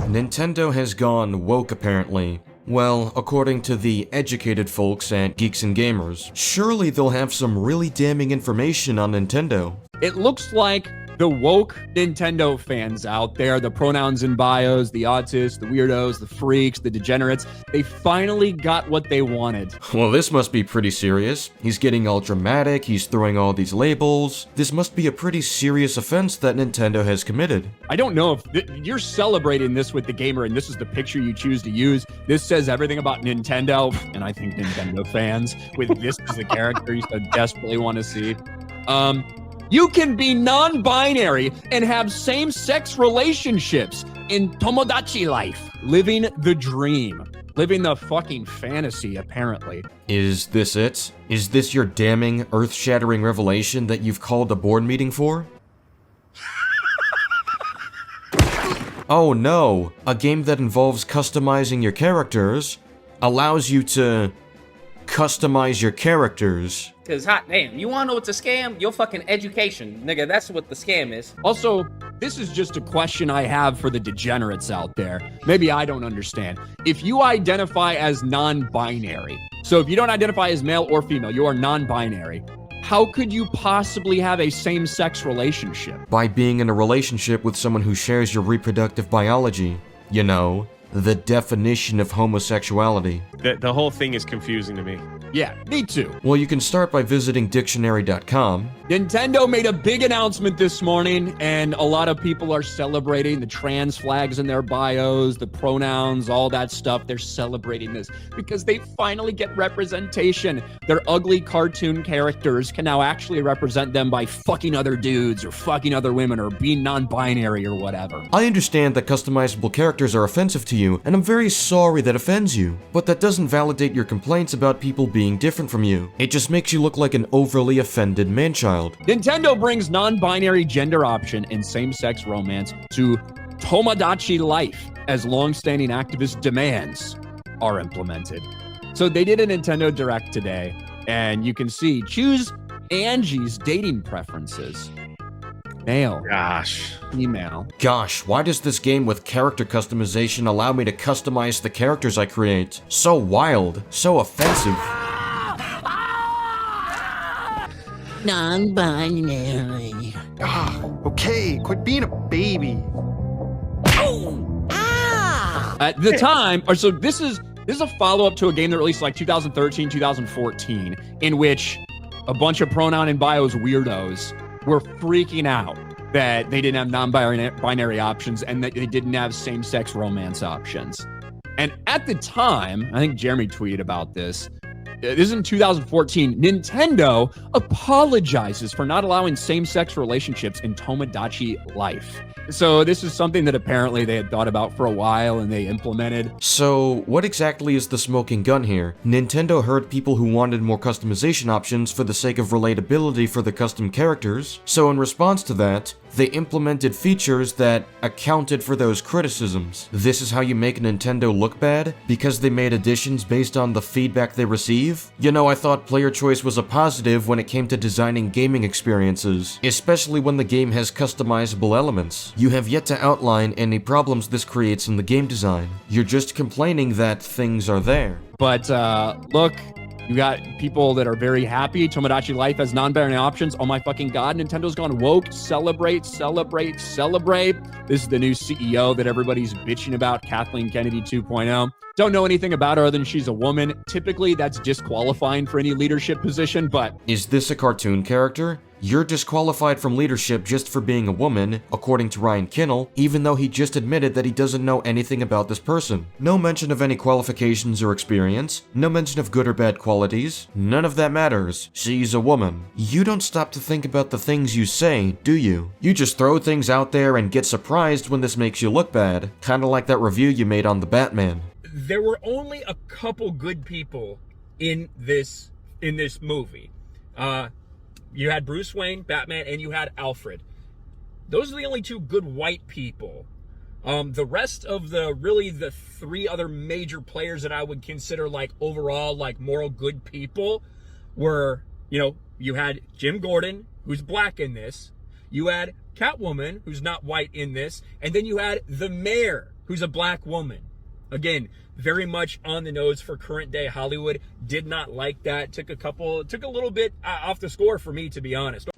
Nintendo has gone woke apparently. Well, according to the educated folks at Geeks and Gamers. Surely they'll have some really damning information on Nintendo. It looks like the woke Nintendo fans out there, the pronouns in bios, the autists, the weirdos, the freaks, the degenerates, they finally got what they wanted. Well, this must be pretty serious. He's getting all dramatic, he's throwing all these labels. This must be a pretty serious offense that Nintendo has committed. I don't know if you're celebrating this with the gamer and this is the picture you choose to use. This says everything about Nintendo, and I think Nintendo fans, with this as the character you so desperately want to see. You can be non-binary and have same-sex relationships in Tomodachi life. Living the dream. Living the fucking fantasy, apparently. Is this it? Is this your damning, earth-shattering revelation that you've called a board meeting for? Oh no! A game that involves customizing your characters allows you to customize your characters. Cause hot damn, you wanna know what's a scam? Your fucking education, nigga, that's what the scam is. Also, this is just a question I have for the degenerates out there. Maybe I don't understand. If you identify as non-binary, so if you don't identify as male or female, you are non-binary, how could you possibly have a same-sex relationship? By being in a relationship with someone who shares your reproductive biology. You know, the definition of homosexuality. The whole thing is confusing to me. Yeah, me too. Well, you can start by visiting dictionary.com. Nintendo made a big announcement this morning, and a lot of people are celebrating the trans flags in their bios, the pronouns, all that stuff. They're celebrating this because they finally get representation. Their ugly cartoon characters can now actually represent them by fucking other dudes or fucking other women or being non-binary or whatever. I understand that customizable characters are offensive to you, and I'm very sorry that offends you. But that doesn't validate your complaints about people being different from you. It just makes you look like an overly offended man-child. Nintendo brings non-binary gender option in same-sex romance to Tomodachi life as long-standing activist demands are implemented. So they did a Nintendo Direct today, and you can see, choose Angie's dating preferences. Male. Gosh. Female. Gosh, why does this game with character customization allow me to customize the characters I create? So wild, so offensive. Non-binary. Okay, quit being a baby. At the time, or so this is a follow-up to a game that released like 2013, 2014, in which a bunch of pronoun and bios weirdos were freaking out that they didn't have non-binary options and that they didn't have same-sex romance options. And at the time, I think Jeremy tweeted about this. This is in 2014. Nintendo apologizes for not allowing same-sex relationships in Tomodachi life. So this is something that apparently they had thought about for a while and they implemented. So what exactly is the smoking gun here? Nintendo heard people who wanted more customization options for the sake of relatability for the custom characters. So in response to that, they implemented features that accounted for those criticisms. This is how you make Nintendo look bad? Because they made additions based on the feedback they receive? You know, I thought player choice was a positive when it came to designing gaming experiences, especially when the game has customizable elements. You have yet to outline any problems this creates in the game design. You're just complaining that things are there. But look, you got people that are very happy. Tomodachi Life has non-binary options. Oh my fucking god, Nintendo's gone woke. Celebrate, celebrate, celebrate. This is the new CEO that everybody's bitching about, Kathleen Kennedy 2.0. Don't know anything about her other than she's a woman. Typically, that's disqualifying for any leadership position, but... Is this a cartoon character? You're disqualified from leadership just for being a woman, according to Ryan Kinel, even though he just admitted that he doesn't know anything about this person. No mention of any qualifications or experience, no mention of good or bad qualities, none of that matters. She's a woman. You don't stop to think about the things you say, do you? You just throw things out there and get surprised when this makes you look bad, kinda like that review you made on the Batman. There were only a couple good people in this movie. You had Bruce Wayne, Batman, and you had Alfred. Those are the only two good white people. The rest of the three other major players that I would consider like overall like moral good people were, you had Jim Gordon, who's black in this. You had Catwoman, who's not white in this. And then you had the mayor, who's a black woman. Again, very much on the nose for current day Hollywood. Did not like that. Took a little bit off the score for me, to be honest.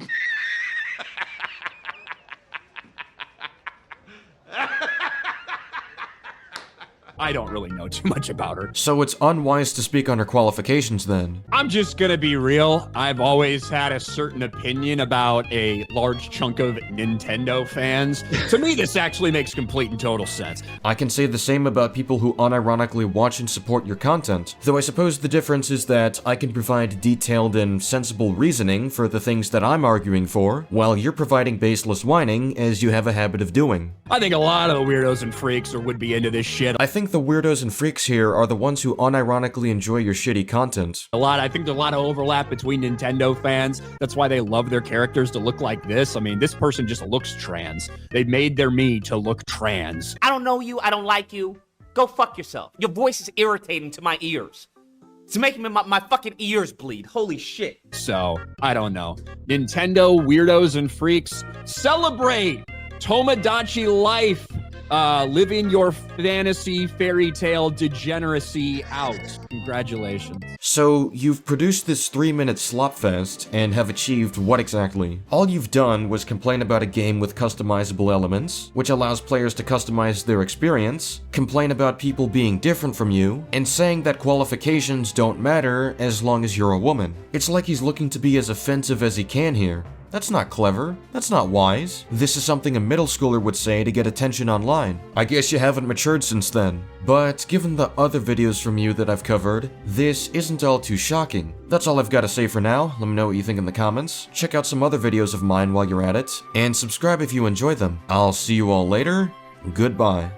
I don't really know too much about her. So it's unwise to speak on her qualifications then. I'm just gonna be real. I've always had a certain opinion about a large chunk of Nintendo fans. To me, this actually makes complete and total sense. I can say the same about people who unironically watch and support your content, though I suppose the difference is that I can provide detailed and sensible reasoning for the things that I'm arguing for, while you're providing baseless whining as you have a habit of doing. I think a lot of the weirdos and freaks would be into this shit. I think the weirdos and freaks here are the ones who unironically enjoy your shitty content. I think there's a lot of overlap between Nintendo fans. That's why they love their characters to look like this. I mean, this person just looks trans. They made their me to look trans. I don't know you. I don't like you. Go fuck yourself. Your voice is irritating to my ears. It's making my fucking ears bleed. Holy shit. So, I don't know. Nintendo weirdos and freaks, celebrate Tomodachi life. Living your fantasy fairy tale degeneracy out. Congratulations. So, you've produced this 3-minute slopfest and have achieved what exactly? All you've done was complain about a game with customizable elements, which allows players to customize their experience, complain about people being different from you, and saying that qualifications don't matter as long as you're a woman. It's like he's looking to be as offensive as he can here. That's not clever. That's not wise. This is something a middle schooler would say to get attention online. I guess you haven't matured since then. But given the other videos from you that I've covered, this isn't all too shocking. That's all I've got to say for now. Let me know what you think in the comments. Check out some other videos of mine while you're at it, and subscribe if you enjoy them. I'll see you all later. Goodbye.